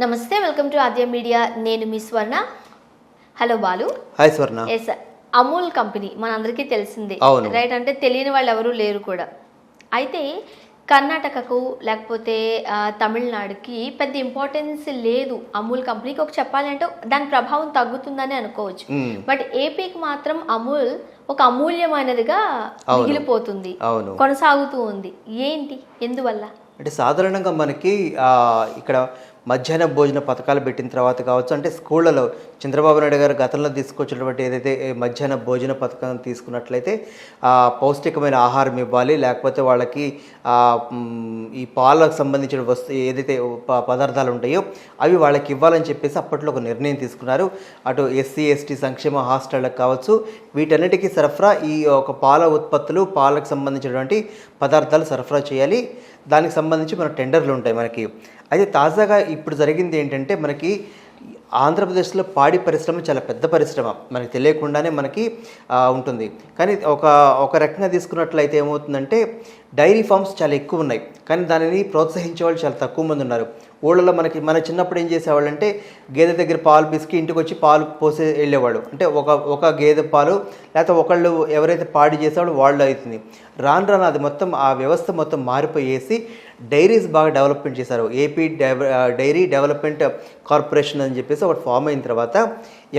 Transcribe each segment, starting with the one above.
నమస్తే, welcome to Aadya media. నేను మీ స్వర్ణ. Hello Balu. Hi స్వర్ణ. Yes, Amul company మనందరికీ తెలిసిందే, అవును. రైట్? అంటే తెలియని వాళ్ళు ఎవరు లేరు కూడా. అయితే కర్ణాటకకు లేకపోతే తమిళనాడుకి పెద్ద ఇంపార్టెన్స్ లేదు అమూల్ కంపెనీకి. ఒక చెప్పాలంటే దాని ప్రభావం తగ్గుతుందని అనుకోవచ్చు. బట్ ఏపీకి మాత్రం అమూల్ ఒక అమూల్యమైనదిగా మిగిలిపోతుంది, కొనసాగుతూ ఉంది. ఏంటి, ఎందువల్ల? అంటే సాధారణంగా మనకి ఇక్కడ మధ్యాహ్న భోజన పథకాలు పెట్టిన తర్వాత కావచ్చు, అంటే స్కూళ్ళలో చంద్రబాబు నాయుడు గారు గతంలో తీసుకొచ్చినటువంటి ఏదైతే మధ్యాహ్న భోజన పథకం తీసుకున్నట్లయితే పౌష్టికమైన ఆహారం ఇవ్వాలి, లేకపోతే వాళ్ళకి ఈ పాలకు సంబంధించిన ఏదైతే పదార్థాలు ఉంటాయో అవి వాళ్ళకి ఇవ్వాలని చెప్పేసి అప్పట్లో ఒక నిర్ణయం తీసుకున్నారు. అటు ఎస్సీ ఎస్టీ సంక్షేమ హాస్టళ్ళకు కావచ్చు, వీటన్నిటికీ సరఫరా ఈ ఒక పాల ఉత్పత్తులు, పాలకు సంబంధించినటువంటి పదార్థాలు సరఫరా చేయాలి. దానికి సంబంధించి మన టెండర్లు ఉంటాయి మనకి. అయితే తాజాగా ఇప్పుడు జరిగింది ఏంటంటే, మనకి ఆంధ్రప్రదేశ్లో పాడి పరిశ్రమ చాలా పెద్ద పరిశ్రమ, మనకి తెలియకుండానే మనకి ఉంటుంది. కానీ ఒక రకంగా తీసుకున్నట్లయితే ఏమవుతుందంటే, డైరీ ఫార్మ్స్ చాలా ఎక్కువ ఉన్నాయి, కానీ దానిని ప్రోత్సహించే వాళ్ళు చాలా తక్కువ మంది ఉన్నారు. ఊళ్ళలో మన చిన్నప్పుడు ఏం చేసేవాళ్ళు అంటే, గేదె దగ్గర పాలు పిసికి ఇంటికి వచ్చి పాలు పోసే వెళ్ళేవాడు. అంటే ఒక గేదె పాలు, లేకపోతే ఒకళ్ళు ఎవరైతే పాడి చేసేవాళ్ళు వాళ్ళు అవుతుంది. రాను అది మొత్తం ఆ వ్యవస్థ మొత్తం మారిపోయేసి డైరీస్ బాగా డెవలప్మెంట్ చేశారు. ఏపీ డైరీ డెవలప్మెంట్ కార్పొరేషన్ అని చెప్పేసి ఒకటి ఫామ్ అయిన తర్వాత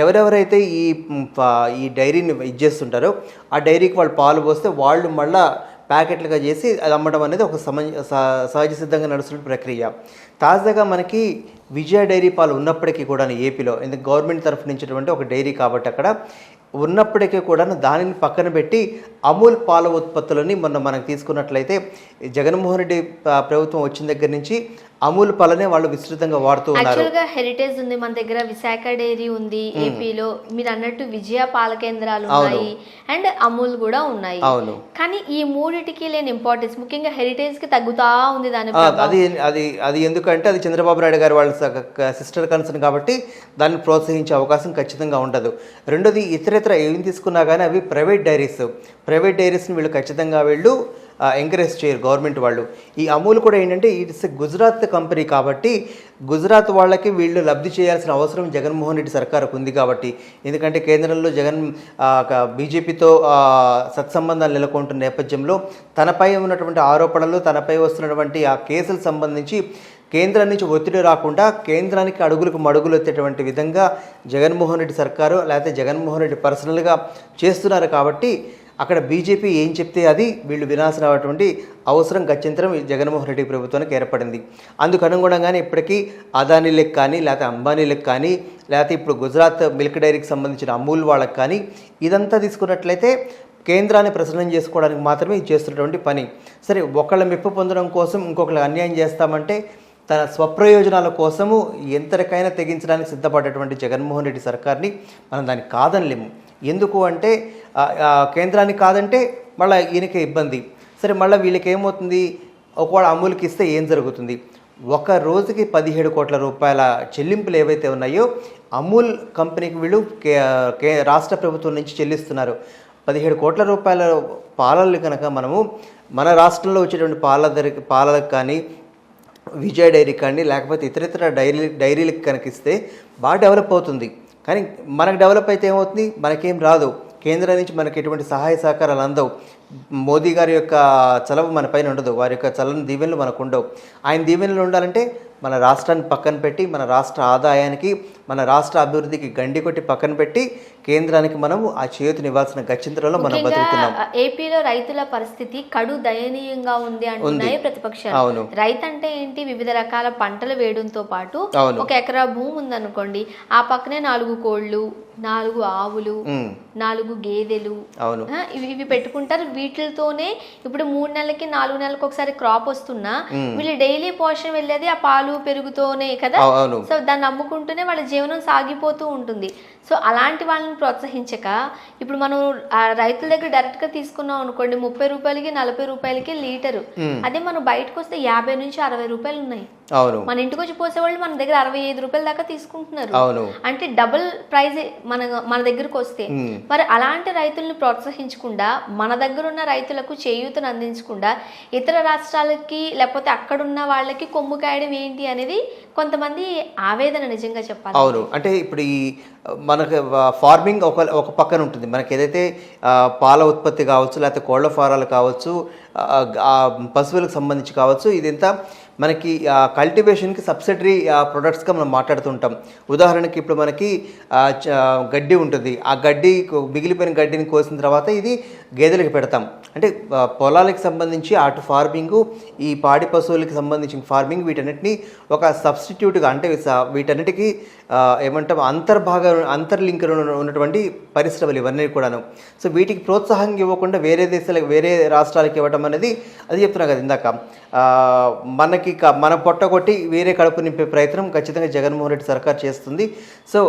ఎవరెవరైతే ఈ డైరీని ఇచ్చేస్తుంటారో ఆ డైరీకి వాళ్ళు పాలు పోస్తే వాళ్ళు మళ్ళీ ప్యాకెట్లుగా చేసి అది అమ్మడం అనేది ఒక సహజ సిద్ధంగా నడుస్తున్న ప్రక్రియ. తాజాగా మనకి విజయ డైరీ పాలు ఉన్నప్పటికీ కూడా ఏపీలో, ఎందుకు గవర్నమెంట్ తరఫు నుంచి ఒక డైరీ కాబట్టి అక్కడ ఉన్నప్పటికీ కూడా దానిని పక్కన పెట్టి అమూల్ పాల ఉత్పత్తులని మనకు తీసుకున్నట్లయితే జగన్మోహన్ రెడ్డి ప్రభుత్వం వచ్చిన దగ్గర నుంచి అమూల్ పాలనే వాళ్ళు విస్తృతంగా వాడుతూ ఉన్నారు. యాక్చువల్గా హెరిటేజ్ ఉంది మన దగ్గర, విశాఖ డైరీ ఉంది ఏపీలో, మీరు అన్నట్టు విజయ పాల కేంద్రాలు ఉన్నాయి, అండ్ అమూల్ కూడా ఉన్నాయి. అవును. కానీ ఈ మూడిటికి లేని ఇంపార్టెన్స్ ముఖ్యంగా హెరిటేజ్ కి తగ్గుతా ఉంది. దాని అది ఎందుకంటే అది చంద్రబాబు నాయుడు గారు వాళ్ళ సిస్టర్ కన్సర్న్ కాబట్టి దాన్ని ప్రోత్సహించే అవకాశం ఖచ్చితంగా ఉండదు. రెండోది ఇతరేతర ఏం తీసుకున్నా కానీ అవి ప్రైవేట్ డైరీస్ని వీళ్ళు ఖచ్చితంగా ఎంకరేజ్ చేయరు గవర్నమెంట్ వాళ్ళు. ఈ అమూల్ కూడా ఏంటంటే ఇట్స్ గుజరాత్ కంపెనీ కాబట్టి గుజరాత్ వాళ్ళకి వీళ్ళు లబ్ధి చేయాల్సిన అవసరం జగన్మోహన్ రెడ్డి సర్కారుకు ఉంది కాబట్టి. ఎందుకంటే కేంద్రంలో బీజేపీతో సత్సంబంధాలు నెలకొంటున్న నేపథ్యంలో తనపై ఉన్నటువంటి ఆరోపణలు, తనపై వస్తున్నటువంటి ఆ కేసులకు సంబంధించి కేంద్రం నుంచి ఒత్తిడి రాకుండా కేంద్రానికి అడుగులకు మడుగులు ఎత్తేటువంటి విధంగా జగన్మోహన్ రెడ్డి సర్కారు లేకపోతే జగన్మోహన్ రెడ్డి పర్సనల్గా చేస్తున్నారు. కాబట్టి అక్కడ బీజేపీ ఏం చెప్తే అది వీళ్ళు వినాల్సినటువంటి అవసరం గత్యంతరం జగన్మోహన్ రెడ్డి ప్రభుత్వానికి ఏర్పడింది. అందుకు అనుగుణంగానే ఇప్పటికీ అదానీలకు కానీ, లేకపోతే అంబానీలకు కానీ, లేకపోతే ఇప్పుడు గుజరాత్ మిల్క్ డైరీకి సంబంధించిన అమూల్ వాళ్ళకి కానీ ఇదంతా తీసుకున్నట్లయితే కేంద్రాన్ని ప్రసన్నం చేసుకోవడానికి మాత్రమే చేస్తున్నటువంటి పని. సరే, ఒకళ్ళ మెప్పు పొందడం కోసం ఇంకొకళ్ళకి అన్యాయం చేస్తామంటే తన స్వప్రయోజనాల కోసము ఎంతకైనా తెగించడానికి సిద్ధపడేటువంటి జగన్మోహన్ రెడ్డి సర్కార్ని మనం దాన్ని కాదనలేము. ఎందుకు అంటే కేంద్రానికి కాదంటే మళ్ళీ ఈయనకే ఇబ్బంది. సరే, మళ్ళీ వీళ్ళకి ఏమవుతుంది, ఒకవేళ అమూల్కి ఇస్తే ఏం జరుగుతుంది? ఒక రోజుకి 17 కోట్ల రూపాయల చెల్లింపులు ఏవైతే ఉన్నాయో అమూల్ కంపెనీకి వీళ్ళు రాష్ట్ర ప్రభుత్వం నుంచి చెల్లిస్తున్నారు. 17 కోట్ల రూపాయల పాలలు కనుక మనము మన రాష్ట్రంలో వచ్చేటువంటి పాలలకు కానీ, విజయ డైరీ కానీ, లేకపోతే ఇతరితర డైరీలకు కనుక ఇస్తే బాగా డెవలప్ అవుతుంది. కానీ మనకు డెవలప్ అయితే ఏమవుతుంది? మనకేం రాదు. కేంద్రం నుంచి మనకి ఎటువంటి సహాయ సహకారాలు అందవు. మోదీ గారి యొక్క చలవ మన పైన ఉండదు, వారి యొక్క చలని దీవెనలు మనకు ఉండవు. ఆయన దీవెనలు ఉండాలంటే మన రాష్ట్రాన్ని పక్కన పెట్టి, మన రాష్ట్ర ఆదాయానికి, మన రాష్ట్ర అభివృద్ధికి గండి కొట్టి పక్కన పెట్టి కేంద్రానికి మనము ఆ చేయూతనివ్వాల్సిన గత్యంతరంలో మనం బతుకుతున్నాం. ఏపీలో రైతుల పరిస్థితి కడు దయనీయంగా ఉంది అంటున్నాయి ప్రతిపక్షాలు. రైతు అంటే ఏంటి? వివిధ రకాల పంటలు వేయడంతో పాటు ఒక ఎకరా భూమి ఉందనుకోండి, ఆ పక్కనే 4 కోళ్ళు, 4 ఆవులు, 4 గేదెలు, ఇవి పెట్టుకుంటారు. వీటితోనే ఇప్పుడు 3 నెలలకి 4 నెలలకు ఒకసారి క్రాప్ వస్తున్నా వీళ్ళు డైలీ పోషణ వెళ్ళేది ఆ పాలు పెరుగుతోనే కదా. సో దాన్ని అమ్ముకుంటూనే వాళ్ళ జీవనం సాగిపోతూ ఉంటుంది. సో అలాంటి వాళ్ళని ప్రోత్సహించక ఇప్పుడు మనం రైతుల దగ్గర డైరెక్ట్ గా తీసుకున్నాం అనుకోండి, 30 రూపాయలకి 40 రూపాయలకి లీటరు. అదే మనం బయటకు వస్తే 50 నుంచి 60 రూపాయలు ఉన్నాయి. మన ఇంటికి వచ్చి పోసేవాళ్ళు మన దగ్గర 65 రూపాయల దాకా తీసుకుంటున్నారు. అంటే డబుల్ ప్రైజ్ మన దగ్గరకు వస్తే. మరి అలాంటి రైతులను ప్రోత్సహించకుండా, మన దగ్గర ఉన్న రైతులకు చేయూతను అందించకుండా ఇతర రాష్ట్రాలకి లేకపోతే అక్కడున్న వాళ్ళకి కొమ్ము కాయడం ఏంటి అనేది కొంతమంది ఆవేదన నిజంగా చెప్పాలి. అవును, అంటే ఇప్పుడు ఈ మనకు ఫార్మింగ్ ఒక పక్కన ఉంటుంది. మనకి ఏదైతే పాల ఉత్పత్తి కావచ్చు, లేకపోతే కోళ్ల ఫారాలు కావచ్చు, పశువులకు సంబంధించి కావచ్చు, ఇదంతా మనకి కల్టివేషన్కి సబ్సిడరీ ప్రొడక్ట్స్గా మనం మాట్లాడుతుంటాం. ఉదాహరణకి ఇప్పుడు మనకి గడ్డి ఉంటుంది, ఆ గడ్డి మిగిలిపోయిన గడ్డిని కోసిన తర్వాత ఇది గేదెలకు పెడతాం. అంటే పొలాలకు సంబంధించి అటు ఫార్మింగు, ఈ పాడి పశువులకి సంబంధించిన ఫార్మింగ్, వీటన్నిటిని ఒక సబ్స్టిట్యూట్గా, అంటే వీటన్నిటికీ ఏమంటాం అంతర్లింక్ ఉన్నటువంటి పరిశ్రమలు ఇవన్నీ కూడాను. సో వీటికి ప్రోత్సాహం ఇవ్వకుండా వేరే దేశాలకు, వేరే రాష్ట్రాలకు ఇవ్వడం అనేది, అది చెప్తున్నా కదా ఇందాక, మన పొట్ట కొట్టి వేరే కడుపు నింపే ప్రయత్నం ఖచ్చితంగా జగన్మోహన్ రెడ్డి సర్కార్ చేస్తుంది. సో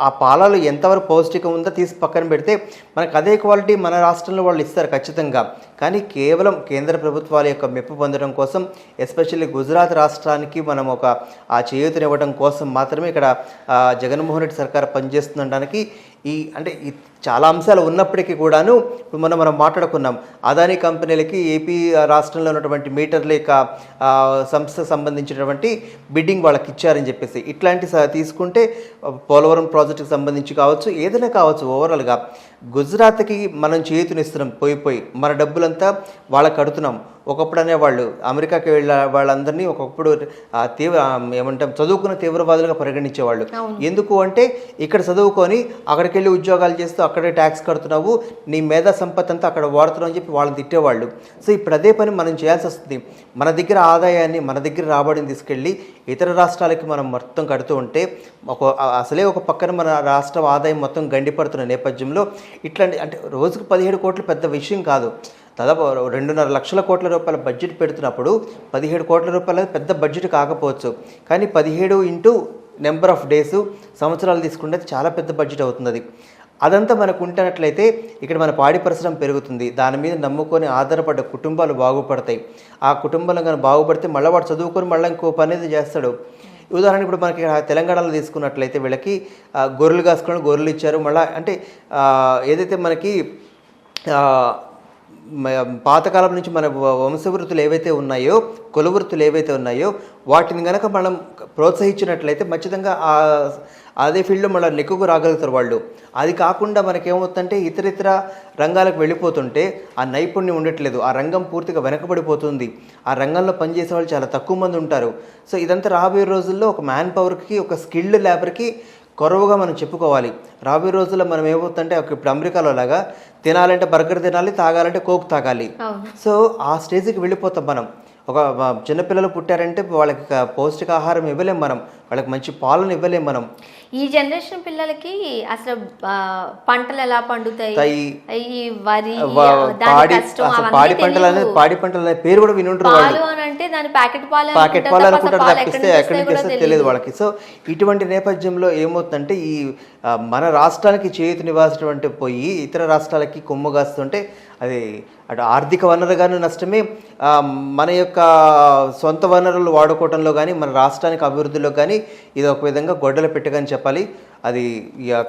ఆ పాలలో ఎంతవరకు పౌష్టికం ఉందో తీసి పక్కన పెడితే మనకు అదే క్వాలిటీ మన రాష్ట్రంలో వాళ్ళు ఇస్తారు ఖచ్చితంగా. కానీ కేవలం కేంద్ర ప్రభుత్వాల యొక్క మెప్పు పొందడం కోసం, ఎస్పెషల్లీ గుజరాత్ రాష్ట్రానికి మనం ఆ చేయూతనివ్వడం కోసం మాత్రమే ఇక్కడ జగన్మోహన్ రెడ్డి సర్కార్ పనిచేస్తుండడానికి అంటే చాలా అంశాలు ఉన్నప్పటికీ కూడాను, ఇప్పుడు మనం మాట్లాడుకున్నాం, అదానీ కంపెనీలకి ఏపీ రాష్ట్రంలో ఉన్నటువంటి మీటర్ల యొక్క సంస్థకు సంబంధించినటువంటి బిడ్డింగ్ వాళ్ళకి ఇచ్చారని చెప్పేసి, ఇట్లాంటి తీసుకుంటే పోలవరం ప్రాజెక్టుకి సంబంధించి కావచ్చు, ఏదైనా కావచ్చు, ఓవరాల్గా గుజరాత్కి మనం చేతునిస్తున్నాం పోయి మన డబ్బులంతా వాళ్ళకి కడుతున్నాం. ఒకప్పుడు అనేవాళ్ళు అమెరికాకి వెళ్ళే వాళ్ళందరినీ ఒకప్పుడు ఏమంటాం చదువుకున్న తీవ్రవాదులుగా పరిగణించేవాళ్ళు. ఎందుకు అంటే ఇక్కడ చదువుకొని అక్కడికి వెళ్ళి ఉద్యోగాలు చేస్తూ అక్కడే ట్యాక్స్ కడుతున్నావు, నీ మేధా సంపత్తి అంతా అక్కడ వాడుతున్నావు అని చెప్పి వాళ్ళని తిట్టేవాళ్ళు. సో ఇప్పుడు అదే పని మనం చేయాల్సి వస్తుంది. మన దగ్గర ఆదాయాన్ని, మన దగ్గర రాబడిని తీసుకెళ్ళి ఇతర రాష్ట్రాలకి మనం మొత్తం కడుతూ ఉంటే అసలే ఒక పక్కన మన రాష్ట్ర ఆదాయం మొత్తం గండిపడుతున్న నేపథ్యంలో ఇట్లాంటి, అంటే రోజుకు 17 కోట్లు పెద్ద విషయం కాదు. దాదాపు 2.5 లక్షల కోట్ల రూపాయల బడ్జెట్ పెడుతున్నప్పుడు 17 కోట్ల రూపాయల పెద్ద బడ్జెట్ కాకపోవచ్చు, కానీ 17 ఇంటూ నెంబర్ ఆఫ్ డేస్, సంవత్సరాలు తీసుకుంటే చాలా పెద్ద బడ్జెట్ అవుతుంది. అదంతా మనకు ఉంటున్నట్లయితే ఇక్కడ మన పాడి పరిశ్రమ పెరుగుతుంది, దాని మీద నమ్ముకొని ఆధారపడ్డ కుటుంబాలు బాగుపడతాయి. ఆ కుటుంబాలు కానీ బాగుపడితే మళ్ళీ వాడు చదువుకొని మళ్ళీ ఇంకో పని అనేది చేస్తాడు. ఉదాహరణ ఇప్పుడు మనకి తెలంగాణలో తీసుకున్నట్లయితే వీళ్ళకి గొర్రెలు కాసుకొని గొర్రెలు ఇచ్చారు. మళ్ళీ అంటే ఏదైతే మనకి పాతకాలం నుంచి మన వంశవృత్తులు ఏవైతే ఉన్నాయో, కుల వృత్తులు ఏవైతే ఉన్నాయో, వాటిని కనుక మనం ప్రోత్సహించినట్లయితే ఖచ్చితంగా అదే ఫీల్డ్లో మళ్ళీ నెక్కుకు రాగలుగుతారు వాళ్ళు. అది కాకుండా మనకేమవుతుందంటే ఇతర రంగాలకు వెళ్ళిపోతుంటే ఆ నైపుణ్యం ఉండట్లేదు, ఆ రంగం పూర్తిగా వెనకబడిపోతుంది, ఆ రంగంలో పనిచేసే వాళ్ళు చాలా తక్కువ మంది ఉంటారు. సో ఇదంతా రాబోయే రోజుల్లో ఒక మ్యాన్ పవర్కి, ఒక స్కిల్డ్ లేబర్కి కొరవగా మనం చెప్పుకోవాలి. రాబోయే రోజుల్లో మనం ఏమవుతుందంటే ఇప్పుడు అమెరికాలో లాగా తినాలంటే బర్గర్ తినాలి, తాగాలంటే కోక్ తాగాలి. సో ఆ స్టేజ్కి వెళ్ళిపోతాం మనం. ఒక చిన్నపిల్లలు పుట్టారంటే వాళ్ళకి పౌష్టికాహారం ఇవ్వలేం మనం, వాళ్ళకి మంచి పాలను ఇవ్వలేం మనం. ఈ జనరేషన్ పిల్లలకి అసలు పంటలు ఎలా పండుతాయి, ఈ వరి, పాడి పంటలు అనే పేరు కూడా వినుంటారు వాళ్ళు. అంటే దాని ప్యాకెట్ పాలు అనుకుంటారు తప్పిస్తే ఎక్కడి నుంచి వస్తే తెలియదు వాళ్ళకి. సో ఇటువంటి నేపథ్యంలో ఏమవుతుందంటే ఈ మన రాష్ట్రానికి చేయూతనివ్వాల్సినటువంటి పోయి ఇతర రాష్ట్రాలకి కొమ్ము కాస్తుంటే అది అటు ఆర్థిక వనరుగాను నష్టమే, మన యొక్క సొంత వనరులు వాడుకోవడంలో కానీ, మన రాష్ట్రానికి అభివృద్ధిలో కానీ ఇది ఒక విధంగా గొడ్డలు పెట్టగాని చెప్పాలి. అది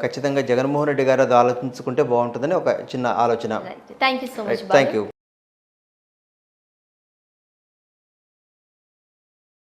ఖచ్చితంగా జగన్మోహన్ రెడ్డి గారు అది ఆలోచించుకుంటే బాగుంటుందని ఒక చిన్న ఆలోచన. Thank you so much. Thank you.